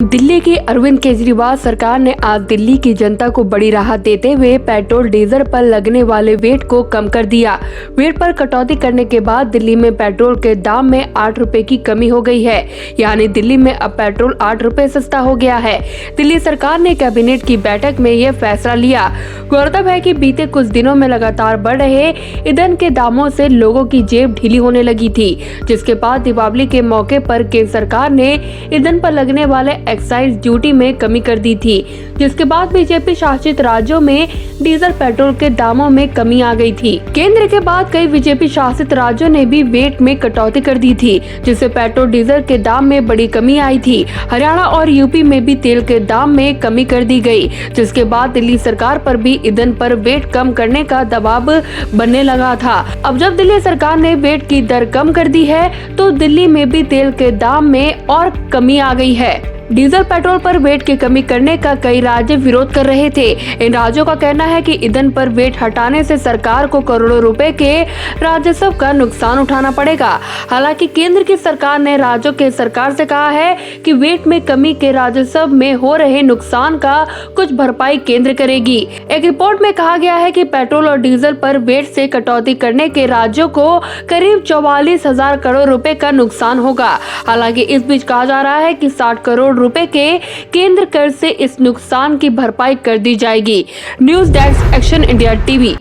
दिल्ली की अरविंद केजरीवाल सरकार ने आज दिल्ली की जनता को बड़ी राहत देते हुए पेट्रोल डीजल पर लगने वाले वेट को कम कर दिया। वेट पर कटौती करने के बाद दिल्ली में पेट्रोल के दाम में 8 रुपए की कमी हो गई है, यानी दिल्ली में अब पेट्रोल 8 रुपए सस्ता हो गया है। दिल्ली सरकार ने कैबिनेट की बैठक में यह फैसला लिया। गौरतलब है कि बीते कुछ दिनों में लगातार बढ़ रहे ईंधन के दामों से लोगों की जेब ढीली होने लगी थी, जिसके बाद दीपावली के मौके पर केंद्र सरकार ने ईंधन पर लगने वाले एक्साइज ड्यूटी में कमी कर दी थी, जिसके बाद बीजेपी शासित राज्यों में डीजल पेट्रोल के दामों में कमी आ गई थी। केंद्र के बाद कई बीजेपी शासित राज्यों ने भी वेट में कटौती कर दी थी, जिससे पेट्रोल डीजल के दाम में बड़ी कमी आई थी। हरियाणा और यूपी में भी तेल के दाम में कमी कर दी गई, जिसके बाद दिल्ली सरकार पर भी ईंधन पर वेट कम करने का दबाव बनने लगा था। अब जब दिल्ली सरकार ने वेट की दर कम कर दी है, तो दिल्ली में भी तेल के दाम में और कमी आ गई है। डीजल पेट्रोल पर वेट की कमी करने का कई राज्य विरोध कर रहे थे। इन राज्यों का कहना है कि ईंधन पर वेट हटाने से सरकार को करोड़ों रुपए के राजस्व का नुकसान उठाना पड़ेगा। हालांकि केंद्र की सरकार ने राज्यों के सरकार से कहा है कि वेट में कमी के राजस्व में हो रहे नुकसान का कुछ भरपाई केंद्र करेगी। एक रिपोर्ट में कहा गया है कि पेट्रोल और डीजल पर वेट से कटौती करने के राज्यों को करीब 44,000 करोड़ रुपए का नुकसान होगा। हालांकि इस बीच कहा जा रहा है कि 60 करोड़ रुपए के केंद्र कर से इस नुकसान की भरपाई कर दी जाएगी। News desk, action India TV.